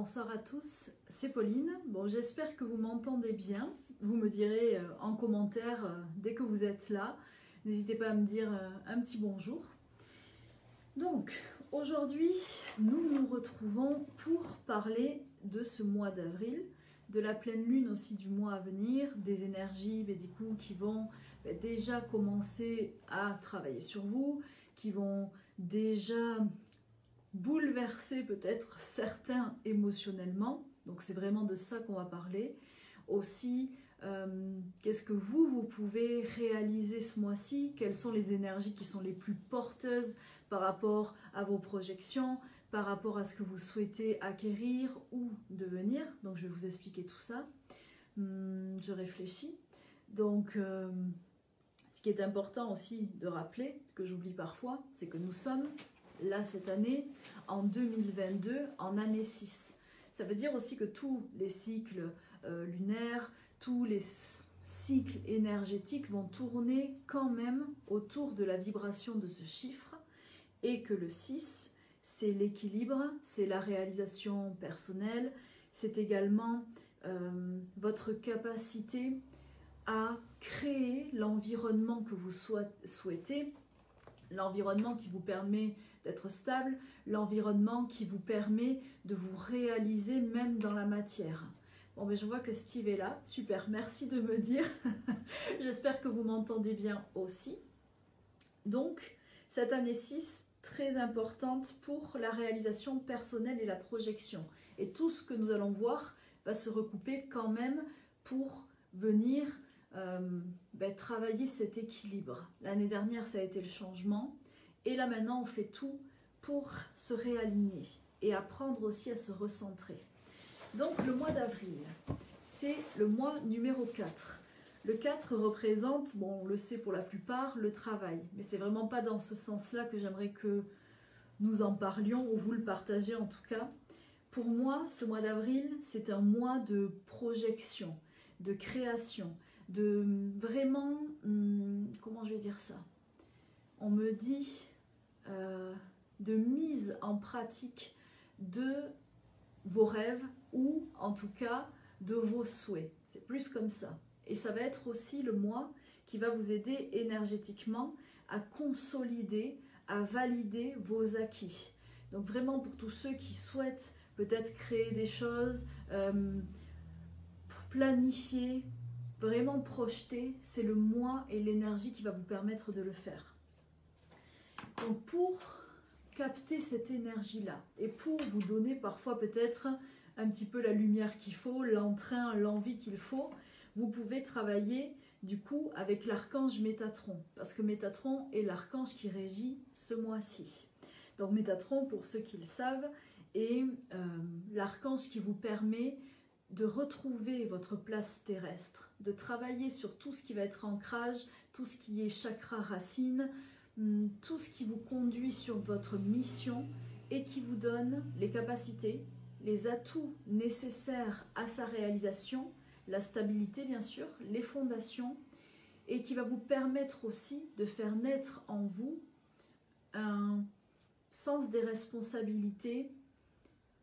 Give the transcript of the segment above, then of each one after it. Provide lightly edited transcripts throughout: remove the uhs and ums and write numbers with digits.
bonsoir à tous, c'est Pauline. Bon, j'espère que vous m'entendez bien. Vous me direz en commentaire dès que vous êtes là. N'hésitez pas à me dire un petit bonjour. Donc, aujourd'hui, nous nous retrouvons pour parler de ce mois d'avril, de la pleine lune aussi du mois à venir, des énergies du coup, qui vont déjà commencer à travailler sur vous, qui vont déjà bouleverser peut-être certains émotionnellement. Donc c'est vraiment de ça qu'on va parler. Aussi, qu'est-ce que vous pouvez réaliser ce mois-ci? Quelles sont les énergies qui sont les plus porteuses par rapport à vos projections, par rapport à ce que vous souhaitez acquérir ou devenir? Donc je vais vous expliquer tout ça. Je réfléchis. Donc ce qui est important aussi de rappeler, que j'oublie parfois, c'est que nous sommes là cette année, en 2022, en année 6. Ça veut dire aussi que tous les cycles lunaires, tous les cycles énergétiques vont tourner quand même autour de la vibration de ce chiffre, et que le 6, c'est l'équilibre, c'est la réalisation personnelle, c'est également votre capacité à créer l'environnement que vous souhaitez, l'environnement qui vous permet d'être stable, l'environnement qui vous permet de vous réaliser même dans la matière. Bon, mais je vois que Steve est là, super, merci de me dire. J'espère que vous m'entendez bien aussi. Donc, cette année 6, très importante pour la réalisation personnelle et la projection. Et tout ce que nous allons voir va se recouper quand même pour venir travailler cet équilibre. L'année dernière, ça a été le changement. Et là maintenant, on fait tout pour se réaligner et apprendre aussi à se recentrer. Donc le mois d'avril, c'est le mois numéro 4. Le 4 représente, bon, on le sait pour la plupart, le travail. Mais c'est vraiment pas dans ce sens-là que j'aimerais que nous en parlions, ou vous le partagez en tout cas. Pour moi, ce mois d'avril, c'est un mois de projection, de création, de vraiment, comment je vais dire ça? On me dit de mise en pratique de vos rêves, ou en tout cas de vos souhaits. C'est plus comme ça. Et ça va être aussi le mois qui va vous aider énergétiquement à consolider, à valider vos acquis. Donc vraiment pour tous ceux qui souhaitent peut-être créer des choses, planifier, vraiment projeter, c'est le mois et l'énergie qui va vous permettre de le faire. Donc pour capter cette énergie-là et pour vous donner parfois peut-être un petit peu la lumière qu'il faut, l'entrain, l'envie qu'il faut, vous pouvez travailler du coup avec l'archange Métatron, parce que Métatron est l'archange qui régit ce mois-ci. Donc Métatron, pour ceux qui le savent, est l'archange qui vous permet de retrouver votre place terrestre, de travailler sur tout ce qui va être ancrage, tout ce qui est chakra racine, tout ce qui vous conduit sur votre mission et qui vous donne les capacités, les atouts nécessaires à sa réalisation, la stabilité bien sûr, les fondations, et qui va vous permettre aussi de faire naître en vous un sens des responsabilités,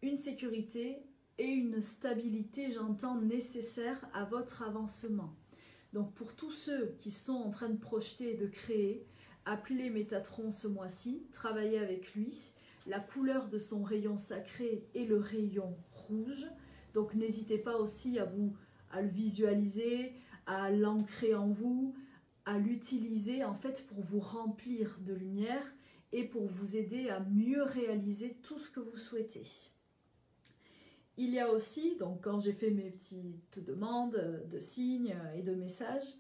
une sécurité et une stabilité, j'entends, nécessaire à votre avancement. Donc pour tous ceux qui sont en train de projeter et de créer, appelez Métatron ce mois-ci, travaillez avec lui. La couleur de son rayon sacré est le rayon rouge. Donc n'hésitez pas aussi à le visualiser, à l'ancrer en vous, à l'utiliser en fait pour vous remplir de lumière et pour vous aider à mieux réaliser tout ce que vous souhaitez. Il y a aussi, donc quand j'ai fait mes petites demandes de signes et de messages,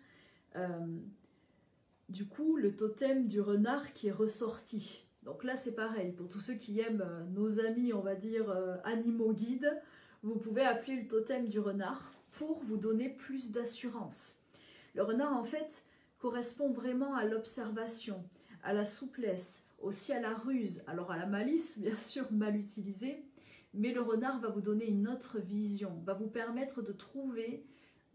du coup, le totem du renard qui est ressorti. Donc là, c'est pareil. Pour tous ceux qui aiment nos amis, on va dire, animaux guides, vous pouvez appeler le totem du renard pour vous donner plus d'assurance. Le renard, en fait, correspond vraiment à l'observation, à la souplesse, aussi à la ruse. Alors à la malice, bien sûr, mal utilisée, mais le renard va vous donner une autre vision, va vous permettre de trouver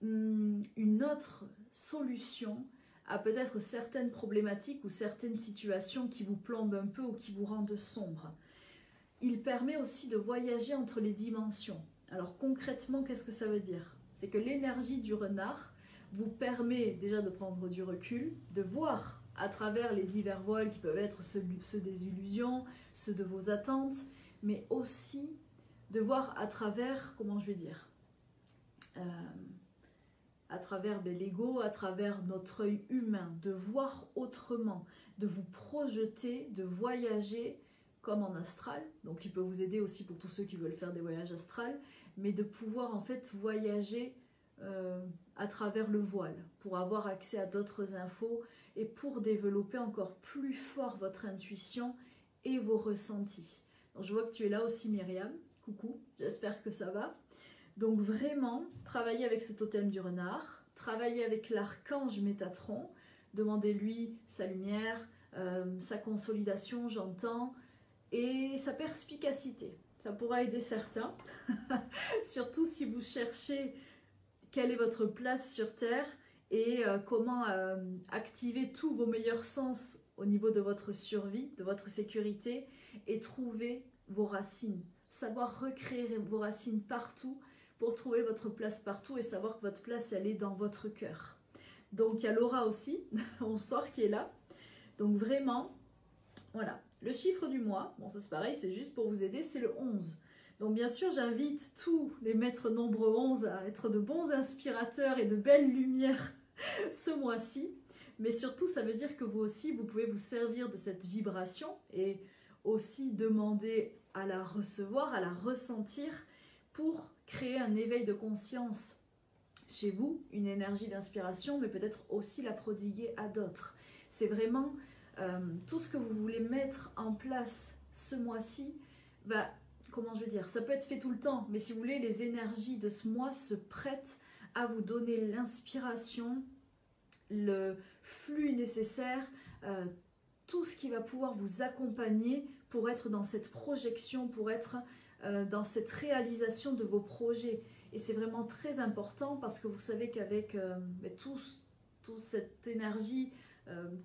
une autre solution à peut-être certaines problématiques ou certaines situations qui vous plombent un peu ou qui vous rendent sombre. il permet aussi de voyager entre les dimensions. Alors concrètement, qu'est-ce que ça veut dire? C'est que l'énergie du renard vous permet déjà de prendre du recul, de voir à travers les divers voiles qui peuvent être ceux des illusions, ceux de vos attentes, mais aussi de voir à travers, comment je vais dire, à travers l'ego, à travers notre œil humain, de voir autrement, de vous projeter, de voyager comme en astral. Donc il peut vous aider aussi pour tous ceux qui veulent faire des voyages astrales, mais de pouvoir en fait voyager à travers le voile, pour avoir accès à d'autres infos et pour développer encore plus fort votre intuition et vos ressentis. Donc, je vois que tu es là aussi Myriam, coucou, j'espère que ça va. Donc vraiment, travaillez avec ce totem du renard, travaillez avec l'archange Métatron, demandez-lui sa lumière, sa consolidation, j'entends, et sa perspicacité. Ça pourra aider certains, surtout si vous cherchez quelle est votre place sur Terre et comment activer tous vos meilleurs sens au niveau de votre survie, de votre sécurité et trouver vos racines. Savoir recréer vos racines partout pour trouver votre place partout et savoir que votre place, elle est dans votre cœur. Donc, il y a Laura aussi, on sort qui est là. Donc, vraiment, voilà. Le chiffre du mois, bon, ça c'est pareil, c'est juste pour vous aider, c'est le 11. Donc, bien sûr, j'invite tous les maîtres nombre 11 à être de bons inspirateurs et de belles lumières ce mois-ci. Mais surtout, ça veut dire que vous aussi, vous pouvez vous servir de cette vibration et aussi demander à la recevoir, à la ressentir pour créer un éveil de conscience chez vous, une énergie d'inspiration, mais peut-être aussi la prodiguer à d'autres. C'est vraiment tout ce que vous voulez mettre en place ce mois-ci, comment je veux dire, ça peut être fait tout le temps, mais si vous voulez, les énergies de ce mois se prêtent à vous donner l'inspiration, le flux nécessaire, tout ce qui va pouvoir vous accompagner pour être dans cette projection, pour être dans cette réalisation de vos projets. Et c'est vraiment très important parce que vous savez qu'avec toute cette énergie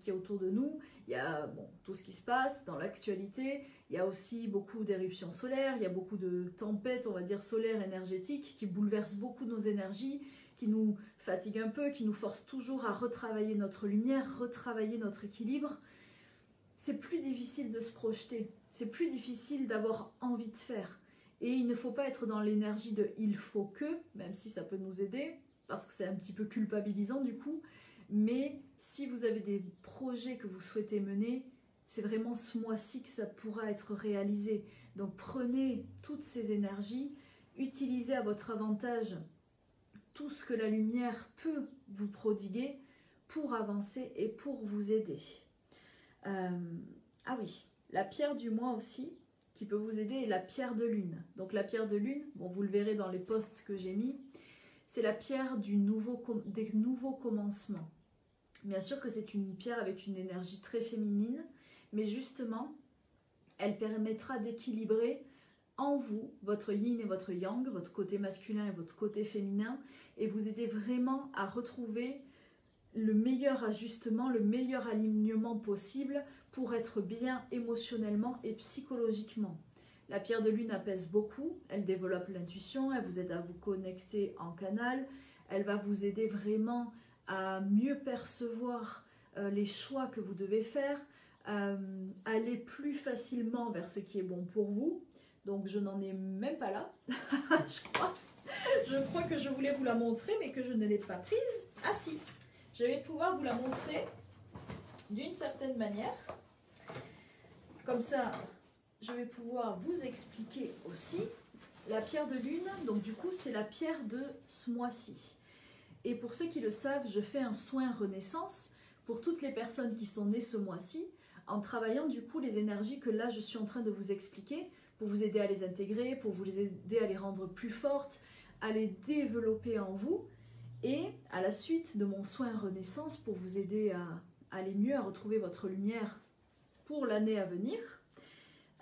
qui est autour de nous, il y a tout ce qui se passe dans l'actualité, il y a aussi beaucoup d'éruptions solaires, il y a beaucoup de tempêtes, on va dire solaires énergétiques qui bouleversent beaucoup nos énergies, qui nous fatiguent un peu, qui nous forcent toujours à retravailler notre lumière, retravailler notre équilibre. C'est plus difficile de se projeter, c'est plus difficile d'avoir envie de faire. Et il ne faut pas être dans l'énergie de « il faut que », même si ça peut nous aider, parce que c'est un petit peu culpabilisant du coup, mais si vous avez des projets que vous souhaitez mener, c'est vraiment ce mois-ci que ça pourra être réalisé. Donc prenez toutes ces énergies, utilisez à votre avantage tout ce que la lumière peut vous prodiguer pour avancer et pour vous aider. Ah oui, la pierre du mois aussi, qui peut vous aider, est la pierre de lune. Donc la pierre de lune, bon, vous le verrez dans les posts que j'ai mis, c'est la pierre des nouveaux commencements. Bien sûr que c'est une pierre avec une énergie très féminine, mais justement, elle permettra d'équilibrer en vous votre yin et votre yang, votre côté masculin et votre côté féminin, et vous aider vraiment à retrouver le meilleur ajustement, le meilleur alignement possible pour être bien émotionnellement et psychologiquement. La pierre de lune apaise beaucoup, elle développe l'intuition, elle vous aide à vous connecter en canal, elle va vous aider vraiment à mieux percevoir les choix que vous devez faire, aller plus facilement vers ce qui est bon pour vous. Donc je n'en ai même pas là, je crois que je voulais vous la montrer mais que je ne l'ai pas prise. Ah si, je vais pouvoir vous la montrer d'une certaine manière, comme ça je vais pouvoir vous expliquer aussi. La pierre de lune, donc du coup c'est la pierre de ce mois-ci. Et pour ceux qui le savent, je fais un soin renaissance pour toutes les personnes qui sont nées ce mois-ci, en travaillant du coup les énergies que là je suis en train de vous expliquer, pour vous aider à les intégrer, pour vous aider à les rendre plus fortes, à les développer en vous, et à la suite de mon soin renaissance, pour vous aider à aller mieux, à retrouver votre lumière pour l'année à venir.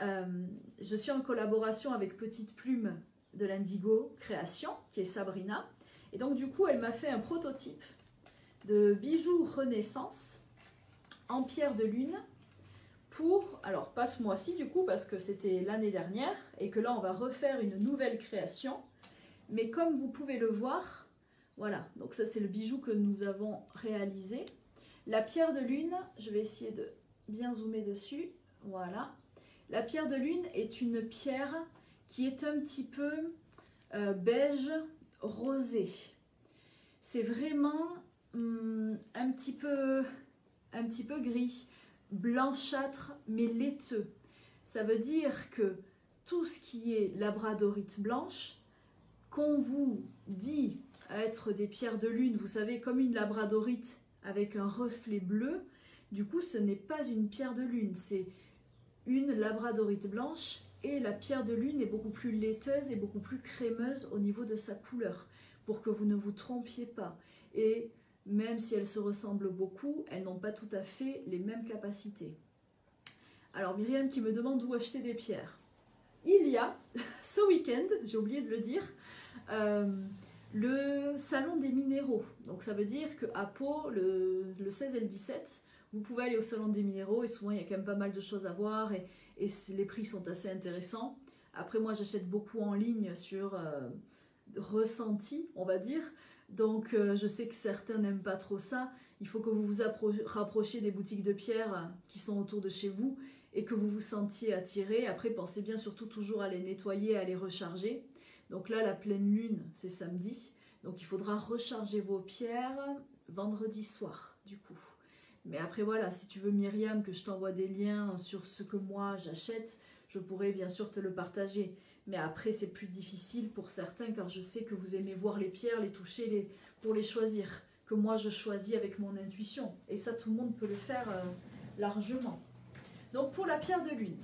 Je suis en collaboration avec Petite Plume de l'Indigo Création, qui est Sabrina, et donc du coup elle m'a fait un prototype de bijoux Renaissance en pierre de lune alors pas ce mois-ci du coup, parce que c'était l'année dernière, et que là on va refaire une nouvelle création. Mais comme vous pouvez le voir, voilà, donc ça c'est le bijou que nous avons réalisé. La pierre de lune, je vais essayer de bien zoomer dessus, voilà. La pierre de lune est une pierre qui est un petit peu beige rosé. C'est vraiment un petit peu gris, blanchâtre mais laiteux. Ça veut dire que tout ce qui est labradorite blanche, qu'on vous dit être des pierres de lune, vous savez, comme une labradorite avec un reflet bleu, du coup ce n'est pas une pierre de lune, c'est une labradorite blanche, et la pierre de lune est beaucoup plus laiteuse et beaucoup plus crémeuse au niveau de sa couleur, pour que vous ne vous trompiez pas. Et même si elles se ressemblent beaucoup, elles n'ont pas tout à fait les mêmes capacités. Alors Myriam qui me demande où acheter des pierres. Il y a ce week-end, j'ai oublié de le dire, le salon des minéraux. Donc ça veut dire qu'à Pau, le 16 et le 17, vous pouvez aller au salon des minéraux, et souvent il y a quand même pas mal de choses à voir, et les prix sont assez intéressants. Après moi j'achète beaucoup en ligne sur ressenti, on va dire. Donc je sais que certains n'aiment pas trop ça. Il faut que vous vous rapprochiez des boutiques de pierres qui sont autour de chez vous et que vous vous sentiez attiré. Après pensez bien surtout toujours à les nettoyer, à les recharger. Donc là la pleine lune c'est samedi. Donc il faudra recharger vos pierres vendredi soir du coup. Mais après voilà, si tu veux Myriam que je t'envoie des liens sur ce que moi j'achète, je pourrais bien sûr te le partager. Mais après c'est plus difficile pour certains, car je sais que vous aimez voir les pierres, les toucher, pour les choisir. Que moi je choisis avec mon intuition. Et ça tout le monde peut le faire largement. Donc pour la pierre de lune,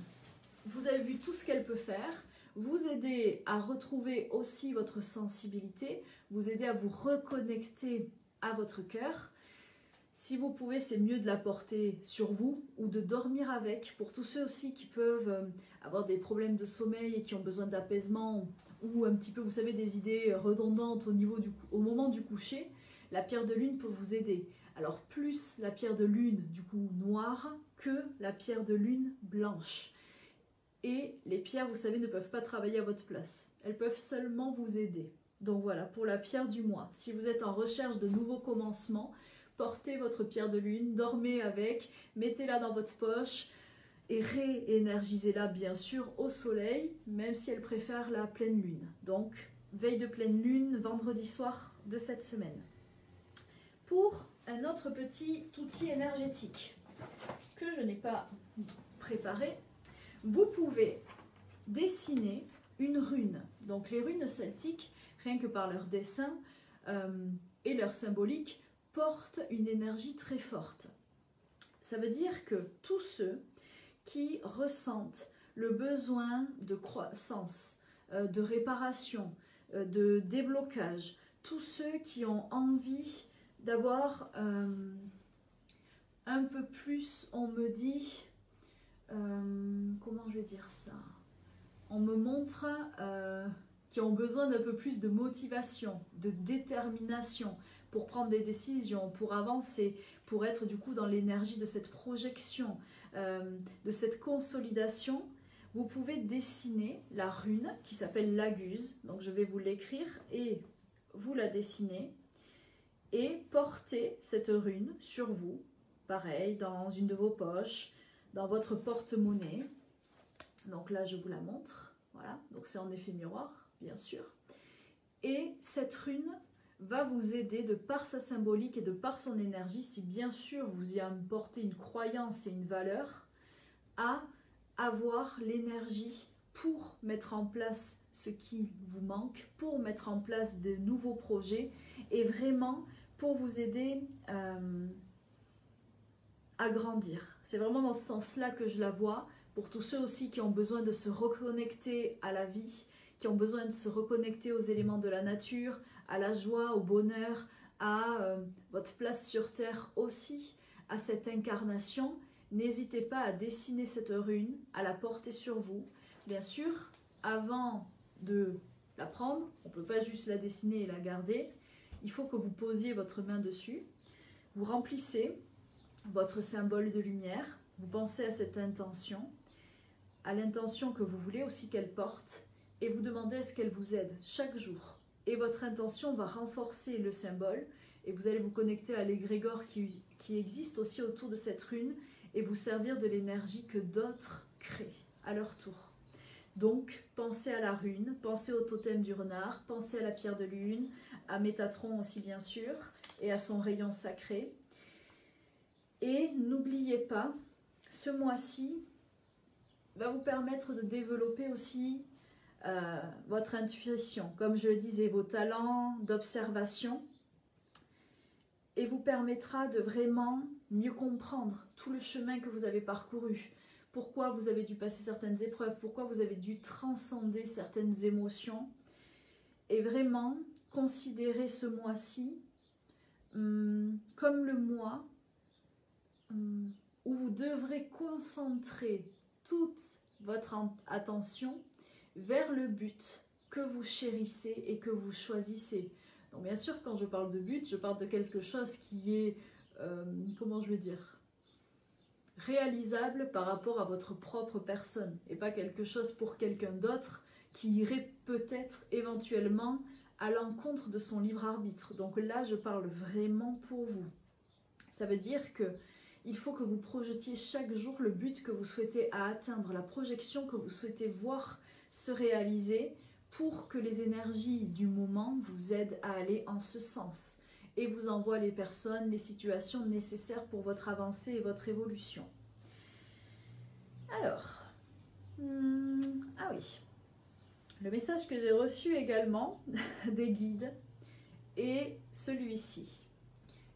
vous avez vu tout ce qu'elle peut faire. Vous aider à retrouver aussi votre sensibilité. Vous aider à vous reconnecter à votre cœur. Si vous pouvez, c'est mieux de la porter sur vous ou de dormir avec. Pour tous ceux aussi qui peuvent avoir des problèmes de sommeil et qui ont besoin d'apaisement ou un petit peu, vous savez, des idées redondantes au moment du coucher, la pierre de lune peut vous aider. Alors plus la pierre de lune du coup noire que la pierre de lune blanche. Et les pierres, vous savez, ne peuvent pas travailler à votre place. Elles peuvent seulement vous aider. Donc voilà, pour la pierre du mois. Si vous êtes en recherche de nouveaux commencements, portez votre pierre de lune, dormez avec, mettez-la dans votre poche et réénergisez-la bien sûr au soleil, même si elle préfère la pleine lune. Donc, veille de pleine lune, vendredi soir de cette semaine. Pour un autre petit outil énergétique que je n'ai pas préparé, vous pouvez dessiner une rune. Donc les runes celtiques, rien que par leur dessin et leur symbolique, portent une énergie très forte. Ça veut dire que tous ceux qui ressentent le besoin de croissance, de réparation, de déblocage, tous ceux qui ont envie d'avoir un peu plus, on me dit, comment je vais dire ça, on me montre qui ont besoin d'un peu plus de motivation, de détermination pour prendre des décisions, pour avancer, pour être du coup dans l'énergie de cette projection, de cette consolidation. Vous pouvez dessiner la rune qui s'appelle l'Aguse. Donc je vais vous l'écrire et vous la dessinez et porter cette rune sur vous, pareil, dans une de vos poches, dans votre porte-monnaie. Donc là je vous la montre, voilà, donc c'est en effet miroir bien sûr. Et cette rune va vous aider de par sa symbolique et de par son énergie, si bien sûr vous y apportez une croyance et une valeur, à avoir l'énergie pour mettre en place ce qui vous manque, pour mettre en place de nouveaux projets et vraiment pour vous aider à grandir. C'est vraiment dans ce sens-là que je la vois, pour tous ceux aussi qui ont besoin de se reconnecter à la vie, qui ont besoin de se reconnecter aux éléments de la nature, à la joie, au bonheur, à votre place sur Terre aussi, à cette incarnation. N'hésitez pas à dessiner cette rune, à la porter sur vous. Bien sûr, avant de la prendre, on ne peut pas juste la dessiner et la garder. Il faut que vous posiez votre main dessus. Vous remplissez votre symbole de lumière vous pensez à cette intention, à l'intention que vous voulez aussi qu'elle porte, et vous demandez à ce qu'elle vous aide chaque jour. Et votre intention va renforcer le symbole, et vous allez vous connecter à l'égrégore qui existe aussi autour de cette rune, et vous servir de l'énergie que d'autres créent à leur tour. Donc, pensez à la rune, pensez au totem du renard, pensez à la pierre de lune, à Métatron aussi bien sûr, et à son rayon sacré. Et n'oubliez pas, ce mois-ci va vous permettre de développer aussi votre intuition, comme je le disais, vos talents d'observation, et vous permettra de vraiment mieux comprendre tout le chemin que vous avez parcouru, pourquoi vous avez dû passer certaines épreuves, pourquoi vous avez dû transcender certaines émotions, et vraiment considérer ce mois-ci comme le mois où vous devrez concentrer toute votre attention vers le but que vous chérissez et que vous choisissez. Donc bien sûr, quand je parle de but, je parle de quelque chose qui est, comment je vais dire, réalisable par rapport à votre propre personne et pas quelque chose pour quelqu'un d'autre qui irait peut-être éventuellement à l'encontre de son libre arbitre. Donc là, je parle vraiment pour vous. Ça veut dire que il faut que vous projetiez chaque jour le but que vous souhaitez atteindre, la projection que vous souhaitez voir se réaliser pour que les énergies du moment vous aident à aller en ce sens et vous envoient les personnes, les situations nécessaires pour votre avancée et votre évolution. Alors, ah oui, le message que j'ai reçu également des guides est celui-ci.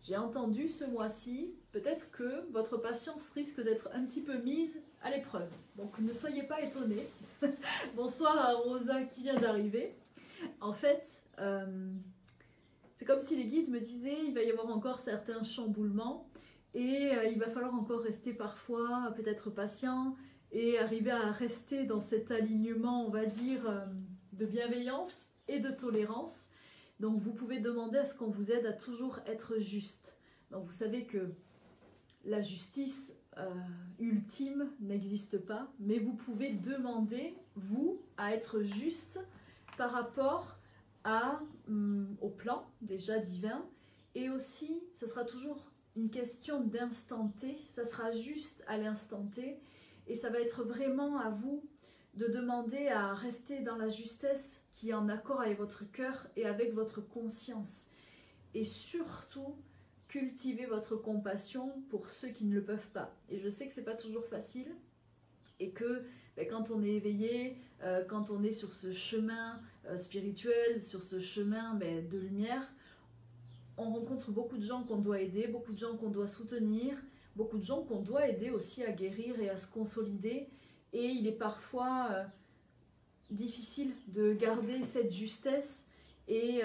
J'ai entendu ce mois-ci, peut-être que votre patience risque d'être un petit peu mise à l'épreuve. Donc ne soyez pas étonnés. Bonsoir à Rosa qui vient d'arriver. En fait, c'est comme si les guides me disaient il va y avoir encore certains chamboulements et il va falloir encore rester parfois peut-être patient et arriver à rester dans cet alignement, on va dire, de bienveillance et de tolérance. Donc vous pouvez demander à ce qu'on vous aide à toujours être juste. Donc vous savez que la justice ultime n'existe pas, mais vous pouvez demander, vous, à être juste par rapport au plan déjà divin, et aussi, ce sera toujours une question d'instant T, ça sera juste à l'instant T, et ça va être vraiment à vous de demander à rester dans la justesse qui est en accord avec votre cœur et avec votre conscience. Et surtout, cultiver votre compassion pour ceux qui ne le peuvent pas. Et je sais que ce n'est pas toujours facile et que quand on est éveillé, quand on est sur ce chemin spirituel, sur ce chemin de lumière, on rencontre beaucoup de gens qu'on doit aider, beaucoup de gens qu'on doit soutenir, beaucoup de gens qu'on doit aider aussi à guérir et à se consolider. Et il est parfois difficile de garder cette justesse et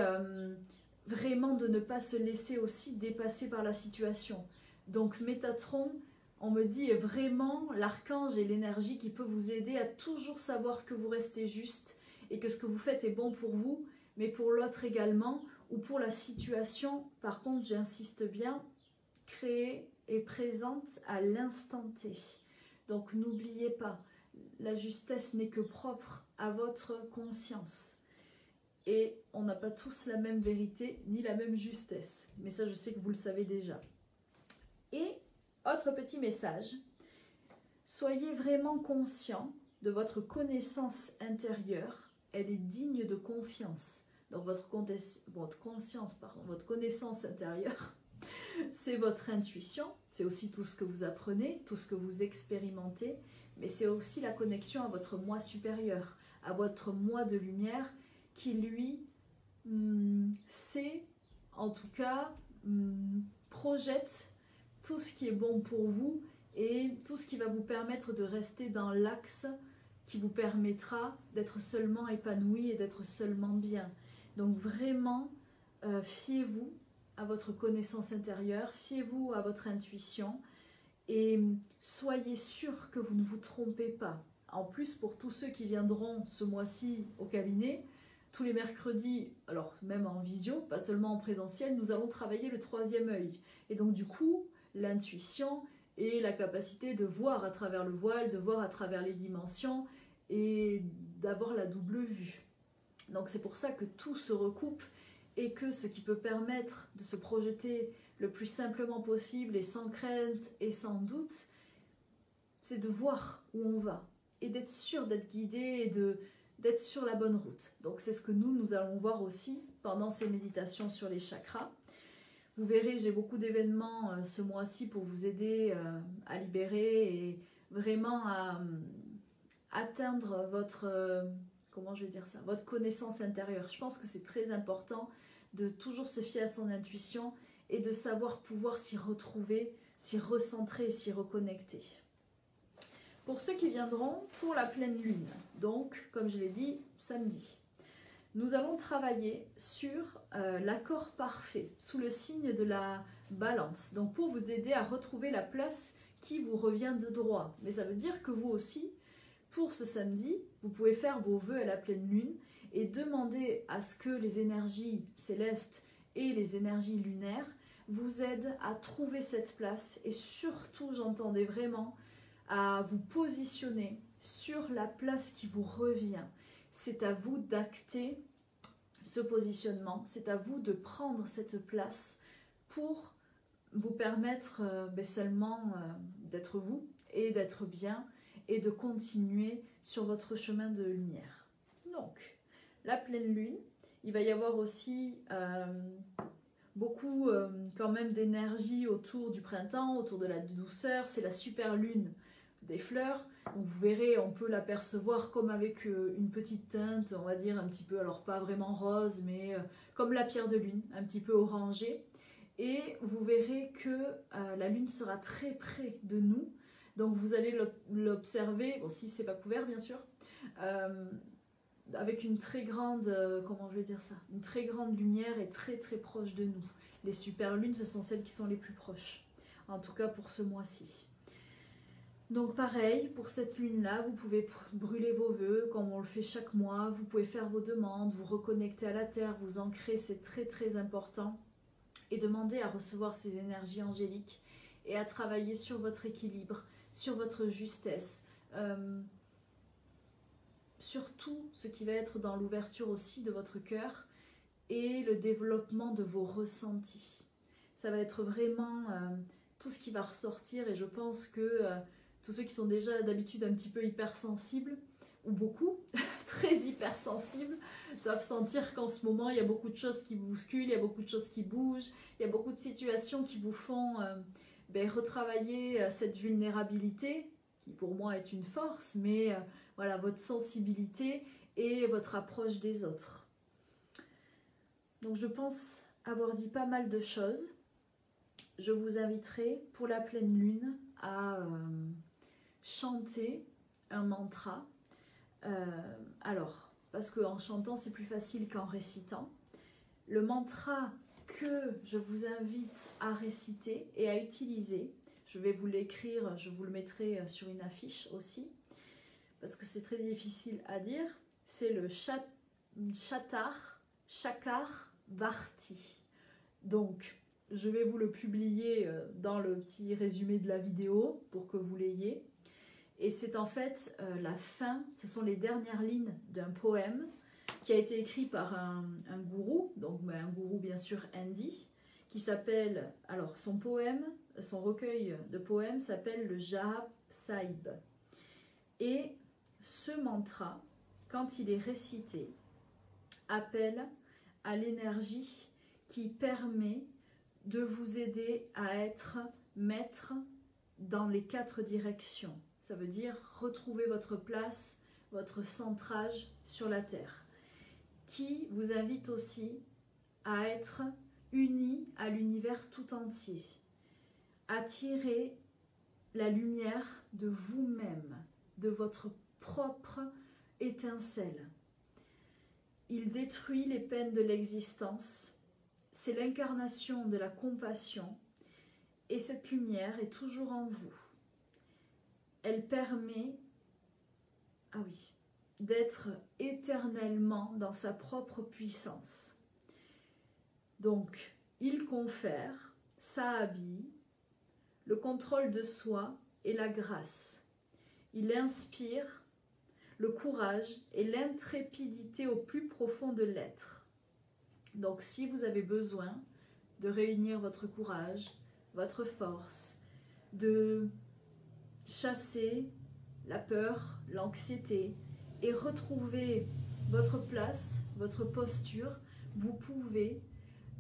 vraiment de ne pas se laisser aussi dépasser par la situation. Donc Métatron, on me dit, est vraiment l'archange et l'énergie qui peut vous aider à toujours savoir que vous restez juste et que ce que vous faites est bon pour vous, mais pour l'autre également, ou pour la situation. Par contre, j'insiste bien, créée et présente à l'instant T. Donc n'oubliez pas, la justesse n'est que propre à votre conscience. Et on n'a pas tous la même vérité ni la même justesse. Mais ça, je sais que vous le savez déjà. Et autre petit message, soyez vraiment conscient de votre connaissance intérieure. Elle est digne de confiance. Donc votre connaissance intérieure, c'est votre intuition, c'est aussi tout ce que vous apprenez, tout ce que vous expérimentez, mais c'est aussi la connexion à votre moi supérieur, à votre moi de lumière, qui lui sait, en tout cas, projette tout ce qui est bon pour vous et tout ce qui va vous permettre de rester dans l'axe qui vous permettra d'être seulement épanoui et d'être seulement bien. Donc vraiment, fiez-vous à votre connaissance intérieure, fiez-vous à votre intuition et soyez sûr que vous ne vous trompez pas. En plus, pour tous ceux qui viendront ce mois-ci au cabinet, tous les mercredis, alors même en visio, pas seulement en présentiel, nous allons travailler le troisième œil. Et donc du coup, l'intuition et la capacité de voir à travers le voile, de voir à travers les dimensions et d'avoir la double vue. Donc c'est pour ça que tout se recoupe et que ce qui peut permettre de se projeter le plus simplement possible et sans crainte et sans doute, c'est de voir où on va et d'être sûr d'être guidé et d'être sur la bonne route. Donc c'est ce que nous allons voir aussi pendant ces méditations sur les chakras. Vous verrez, j'ai beaucoup d'événements ce mois-ci pour vous aider à libérer et vraiment à atteindre votre, comment je vais dire ça, votre connaissance intérieure. Je pense que c'est très important de toujours se fier à son intuition et de savoir pouvoir s'y retrouver, s'y recentrer et s'y reconnecter. Pour ceux qui viendront pour la pleine lune, donc comme je l'ai dit, samedi, nous allons travailler sur l'accord parfait, sous le signe de la balance. Donc pour vous aider à retrouver la place qui vous revient de droit. Mais ça veut dire que vous aussi, pour ce samedi, vous pouvez faire vos vœux à la pleine lune et demander à ce que les énergies célestes et les énergies lunaires vous aident à trouver cette place. Et surtout, j'entendais vraiment à vous positionner sur la place qui vous revient. C'est à vous d'acter ce positionnement, c'est à vous de prendre cette place pour vous permettre seulement d'être vous et d'être bien et de continuer sur votre chemin de lumière. Donc, la pleine lune, il va y avoir aussi beaucoup quand même d'énergie autour du printemps, autour de la douceur, c'est la super lune des fleurs. Donc vous verrez, on peut l'apercevoir comme avec une petite teinte, on va dire un petit peu, alors pas vraiment rose, mais comme la pierre de lune, un petit peu orangée. Et vous verrez que la lune sera très près de nous. Donc vous allez l'observer, bon, si c'est pas couvert bien sûr, avec une très grande, comment je vais dire ça, une très grande lumière et très très proche de nous. Les super lunes, ce sont celles qui sont les plus proches, en tout cas pour ce mois-ci. Donc pareil, pour cette lune-là, vous pouvez brûler vos vœux comme on le fait chaque mois, vous pouvez faire vos demandes, vous reconnecter à la terre, vous ancrer, c'est très très important, et demander à recevoir ces énergies angéliques et à travailler sur votre équilibre, sur votre justesse, sur tout ce qui va être dans l'ouverture aussi de votre cœur et le développement de vos ressentis. Ça va être vraiment tout ce qui va ressortir, et je pense que tous ceux qui sont déjà d'habitude un petit peu hypersensibles, ou beaucoup, très hypersensibles, doivent sentir qu'en ce moment, il y a beaucoup de choses qui bousculent, il y a beaucoup de choses qui bougent, il y a beaucoup de situations qui vous font retravailler cette vulnérabilité, qui pour moi est une force, mais voilà, votre sensibilité et votre approche des autres. Donc je pense avoir dit pas mal de choses. Je vous inviterai pour la pleine lune à chanter un mantra. Alors, parce qu'en chantant c'est plus facile qu'en récitant. Le mantra que je vous invite à réciter et à utiliser, je vais vous l'écrire, je vous le mettrai sur une affiche aussi, parce que c'est très difficile à dire, c'est le Chakar Varti. Donc, je vais vous le publier dans le petit résumé de la vidéo pour que vous l'ayez. Et c'est en fait la fin, ce sont les dernières lignes d'un poème qui a été écrit par un gourou, donc un gourou bien sûr hindi, qui s'appelle, alors son recueil de poèmes s'appelle le Jaap Sahib. Et ce mantra, quand il est récité, appelle à l'énergie qui permet de vous aider à être maître dans les 4 directions. Ça veut dire retrouver votre place, votre centrage sur la terre, qui vous invite aussi à être unis à l'univers tout entier, attirer la lumière de vous-même, de votre propre étincelle. Il détruit les peines de l'existence, c'est l'incarnation de la compassion, et cette lumière est toujours en vous. Elle permet, d'être éternellement dans sa propre puissance. Donc, il confère, ça habille, le contrôle de soi et la grâce. Il inspire le courage et l'intrépidité au plus profond de l'être. Donc si vous avez besoin de réunir votre courage, votre force, de chasser la peur, l'anxiété et retrouver votre place, votre posture, vous pouvez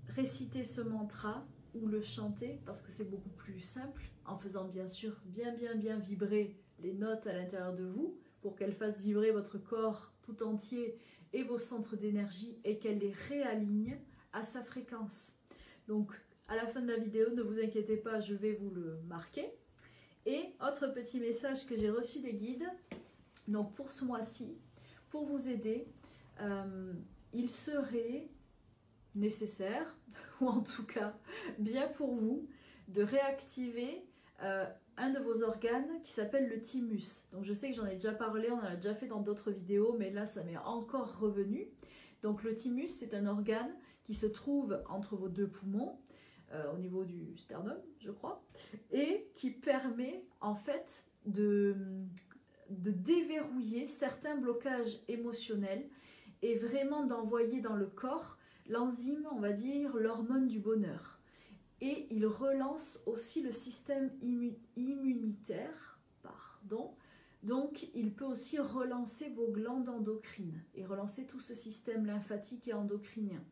réciter ce mantra ou le chanter parce que c'est beaucoup plus simple en faisant bien sûr bien vibrer les notes à l'intérieur de vous pour qu'elles fassent vibrer votre corps tout entier et vos centres d'énergie et qu'elles les réalignent à sa fréquence. Donc à la fin de la vidéo, ne vous inquiétez pas, je vais vous le marquer. Et autre petit message que j'ai reçu des guides, donc pour ce mois-ci, pour vous aider, il serait nécessaire, ou en tout cas bien pour vous, de réactiver un de vos organes qui s'appelle le thymus. Donc je sais que j'en ai déjà parlé, on en a déjà fait dans d'autres vidéos, mais là ça m'est encore revenu. Donc le thymus, c'est un organe qui se trouve entre vos deux poumons, au niveau du sternum, je crois, et qui permet en fait de déverrouiller certains blocages émotionnels et vraiment d'envoyer dans le corps l'enzyme, on va dire, l'hormone du bonheur. Et il relance aussi le système immunitaire, pardon. Donc il peut aussi relancer vos glandes endocrines et relancer tout ce système lymphatique et endocrinien.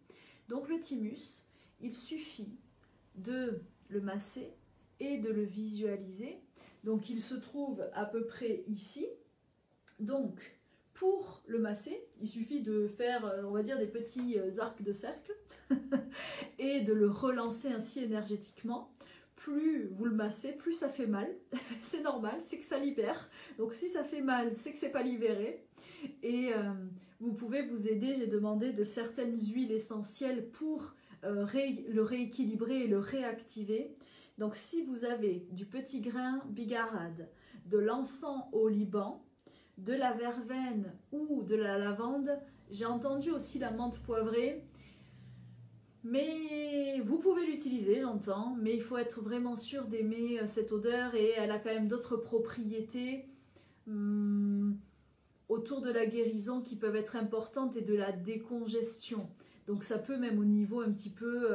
Donc le thymus, il suffit de le masser et de le visualiser. Donc il se trouve à peu près ici. Donc pour le masser, il suffit de faire, on va dire, des petits arcs de cercle et de le relancer ainsi énergétiquement. Plus vous le massez, plus ça fait mal. C'est normal, c'est que ça libère. Donc si ça fait mal, c'est que c'est pas libéré. Et vous pouvez vous aider, j'ai demandé de certaines huiles essentielles pour le rééquilibrer et le réactiver. Donc si vous avez du petit grain bigarade, de l'encens au Liban, de la verveine ou de la lavande, j'ai entendu aussi la menthe poivrée, mais vous pouvez l'utiliser, j'entends, mais il faut être vraiment sûr d'aimer cette odeur et elle a quand même d'autres propriétés autour de la guérison qui peuvent être importantes et de la décongestion. Donc ça peut même au niveau un petit peu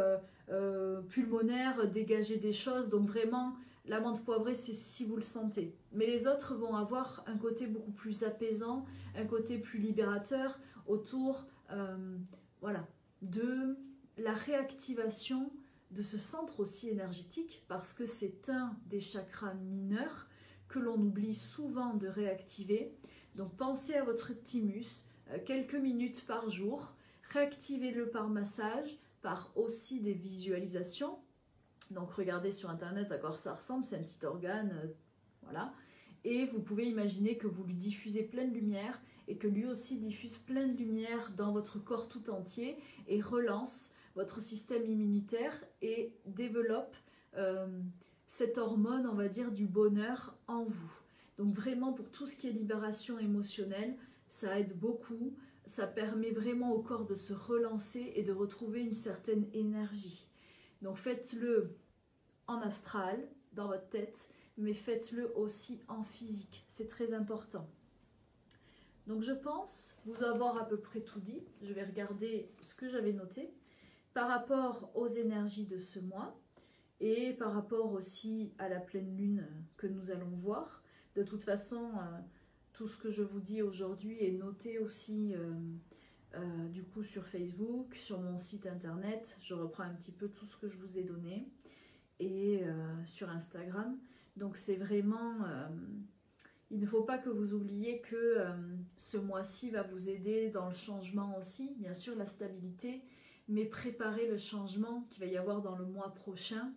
pulmonaire dégager des choses. Donc vraiment, la menthe poivrée, c'est si vous le sentez. Mais les autres vont avoir un côté beaucoup plus apaisant, un côté plus libérateur autour voilà, de la réactivation de ce centre aussi énergétique parce que c'est un des chakras mineurs que l'on oublie souvent de réactiver. Donc pensez à votre thymus quelques minutes par jour. Réactivez-le par massage, par aussi des visualisations. Donc regardez sur internet à quoi ça ressemble, c'est un petit organe, voilà. Et vous pouvez imaginer que vous lui diffusez pleine lumière et que lui aussi diffuse pleine lumière dans votre corps tout entier et relance votre système immunitaire et développe cette hormone, on va dire, du bonheur en vous. Donc vraiment pour tout ce qui est libération émotionnelle, ça aide beaucoup. Ça permet vraiment au corps de se relancer et de retrouver une certaine énergie. Donc faites-le en astral, dans votre tête, mais faites-le aussi en physique. C'est très important. Donc je pense vous avoir à peu près tout dit. Je vais regarder ce que j'avais noté par rapport aux énergies de ce mois et par rapport aussi à la pleine lune que nous allons voir. De toute façon, tout ce que je vous dis aujourd'hui est noté aussi du coup sur Facebook, sur mon site internet. Je reprends un petit peu tout ce que je vous ai donné et sur Instagram. Donc c'est vraiment... il ne faut pas que vous oubliez que ce mois-ci va vous aider dans le changement aussi. Bien sûr la stabilité, mais préparez le changement qu'il va y avoir dans le mois prochain.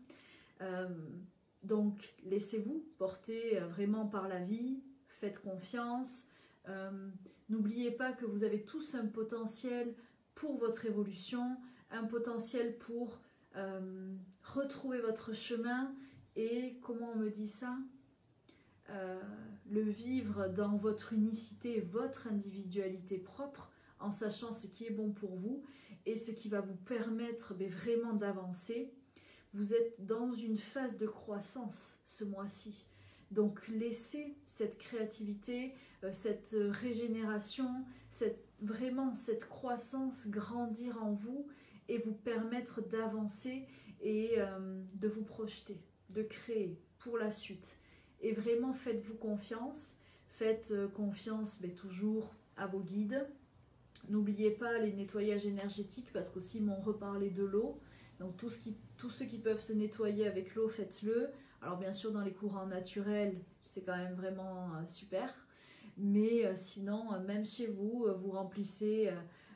Donc laissez-vous porter vraiment par la vie. Faites confiance, n'oubliez pas que vous avez tous un potentiel pour votre évolution, un potentiel pour retrouver votre chemin et, comment on me dit ça, le vivre dans votre unicité, votre individualité propre, en sachant ce qui est bon pour vous et ce qui va vous permettre vraiment d'avancer. vous êtes dans une phase de croissance ce mois-ci. Donc laissez cette créativité, cette régénération, vraiment cette croissance grandir en vous et vous permettre d'avancer et de vous projeter, de créer pour la suite. Et vraiment faites-vous confiance, faites confiance toujours à vos guides. N'oubliez pas les nettoyages énergétiques parce qu'aussi ils m'ont reparlé de l'eau. Donc tous ceux qui peuvent se nettoyer avec l'eau, faites-le. Alors bien sûr dans les courants naturels, c'est quand même vraiment super. Mais sinon, même chez vous, vous remplissez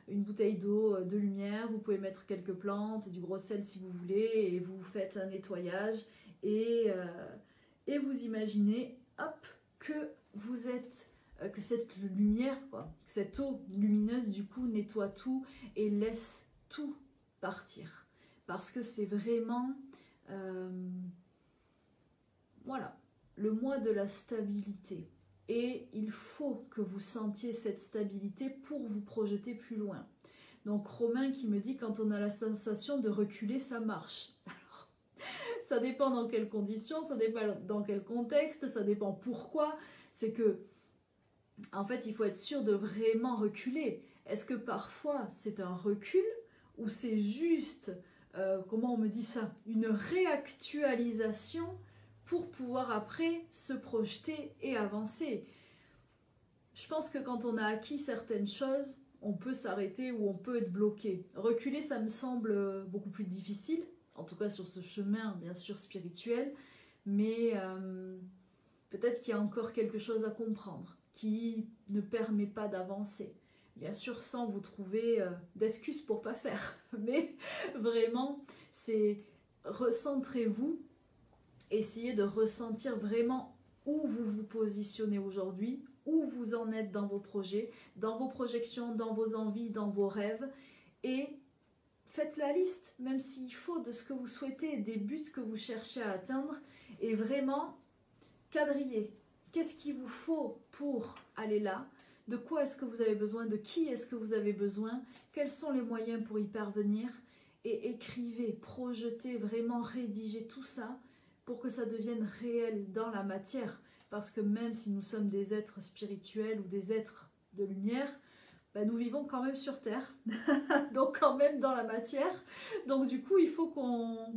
une bouteille d'eau, de lumière, vous pouvez mettre quelques plantes, du gros sel si vous voulez, et vous faites un nettoyage. Et vous imaginez, hop, que vous êtes, que cette lumière, quoi, que cette eau lumineuse du coup nettoie tout et laisse tout partir. Parce que c'est vraiment, voilà, le mois de la stabilité. Et il faut que vous sentiez cette stabilité pour vous projeter plus loin. Donc Romain qui me dit quand on a la sensation de reculer, ça marche. Alors, ça dépend dans quelles conditions, ça dépend dans quel contexte, ça dépend pourquoi. C'est que, en fait, il faut être sûr de vraiment reculer. Est-ce que parfois c'est un recul ou c'est juste, comment on me dit ça, une réactualisation pour pouvoir après se projeter et avancer. Je pense que quand on a acquis certaines choses, on peut s'arrêter ou on peut être bloqué. Reculer, ça me semble beaucoup plus difficile, en tout cas sur ce chemin, bien sûr, spirituel, mais peut-être qu'il y a encore quelque chose à comprendre qui ne permet pas d'avancer. Bien sûr, sans vous trouver d'excuses pour ne pas faire, mais vraiment, c'est recentrez-vous. Essayez de ressentir vraiment où vous vous positionnez aujourd'hui, où vous en êtes dans vos projets, dans vos projections, dans vos envies, dans vos rêves. Et faites la liste, même s'il faut, de ce que vous souhaitez, des buts que vous cherchez à atteindre. Et vraiment, quadrillez. Qu'est-ce qu'il vous faut pour aller là? De quoi est-ce que vous avez besoin? De qui est-ce que vous avez besoin? Quels sont les moyens pour y parvenir? Et écrivez, projetez, vraiment rédigez tout ça pour que ça devienne réel dans la matière. Parce que même si nous sommes des êtres spirituels ou des êtres de lumière, ben nous vivons quand même sur Terre, donc quand même dans la matière. Donc du coup, il faut qu'on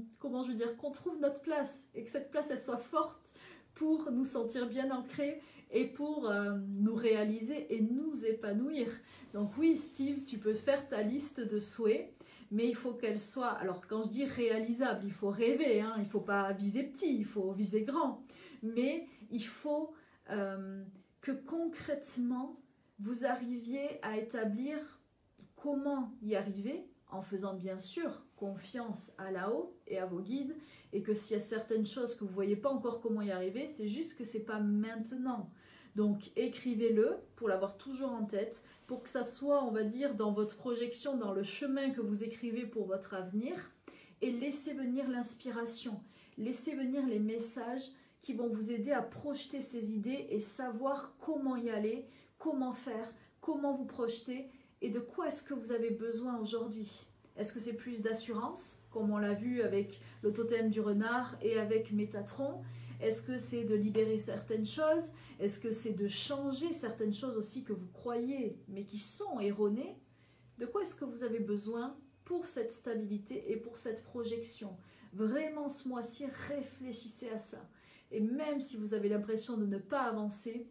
trouve notre place et que cette place, elle soit forte pour nous sentir bien ancrés et pour nous réaliser et nous épanouir. Donc oui, Steve, tu peux faire ta liste de souhaits, mais il faut qu'elle soit, alors quand je dis réalisable, il faut rêver, hein, il ne faut pas viser petit, il faut viser grand, mais il faut que concrètement, vous arriviez à établir comment y arriver, en faisant bien sûr confiance à là-haut et à vos guides, et que s'il y a certaines choses que vous ne voyez pas encore comment y arriver, c'est juste que ce n'est pas maintenant. Donc écrivez-le pour l'avoir toujours en tête, pour que ça soit, on va dire, dans votre projection, dans le chemin que vous écrivez pour votre avenir, et laissez venir l'inspiration, laissez venir les messages qui vont vous aider à projeter ces idées et savoir comment y aller, comment faire, comment vous projeter et de quoi est-ce que vous avez besoin aujourd'hui. Est-ce que c'est plus d'assurance, comme on l'a vu avec le totem du renard et avec Métatron? Est-ce que c'est de libérer certaines choses? Est-ce que c'est de changer certaines choses aussi que vous croyez, mais qui sont erronées? De quoi est-ce que vous avez besoin pour cette stabilité et pour cette projection? Vraiment, ce mois-ci, réfléchissez à ça. Et même si vous avez l'impression de ne pas avancer,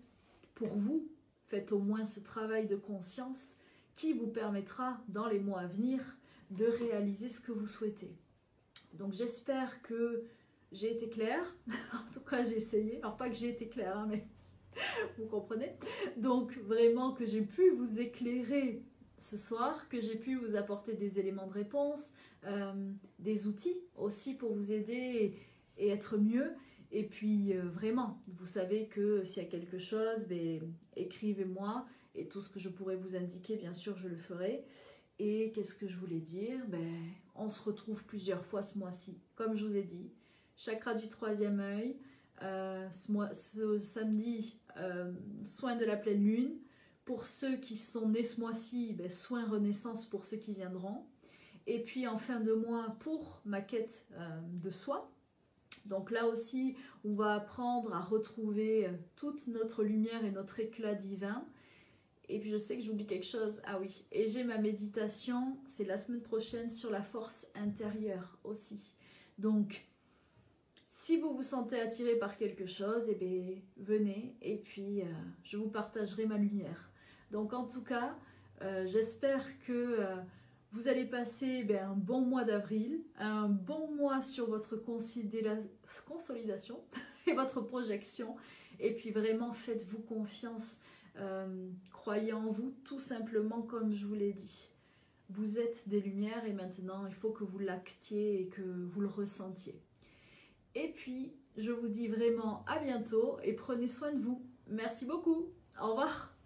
pour vous, faites au moins ce travail de conscience qui vous permettra, dans les mois à venir, de réaliser ce que vous souhaitez. Donc j'espère que j'ai été claire, en tout cas j'ai essayé, alors pas que j'ai été claire, hein, mais vous comprenez. Donc vraiment que j'ai pu vous éclairer ce soir, que j'ai pu vous apporter des éléments de réponse, des outils aussi pour vous aider et être mieux. Et puis vraiment, vous savez que s'il y a quelque chose, écrivez-moi et tout ce que je pourrais vous indiquer, bien sûr, je le ferai. Et qu'est-ce que je voulais dire? On se retrouve plusieurs fois ce mois-ci, comme je vous ai dit. Chakra du troisième œil, ce samedi, soin de la pleine lune. Pour ceux qui sont nés ce mois-ci, soin renaissance pour ceux qui viendront. et puis en fin de mois pour ma quête de soi. Donc là aussi, on va apprendre à retrouver toute notre lumière et notre éclat divin. Et puis je sais que j'oublie quelque chose, ah oui, et j'ai ma méditation, c'est la semaine prochaine sur la force intérieure aussi. Donc, si vous vous sentez attiré par quelque chose, eh bien, venez et puis je vous partagerai ma lumière. Donc en tout cas, j'espère que vous allez passer un bon mois d'avril, un bon mois sur votre consolidation et votre projection. Et puis vraiment, faites-vous confiance. Croyez en vous tout simplement comme je vous l'ai dit. Vous êtes des lumières et maintenant il faut que vous l'actiez et que vous le ressentiez. Et puis je vous dis vraiment à bientôt et prenez soin de vous. Merci beaucoup. Au revoir.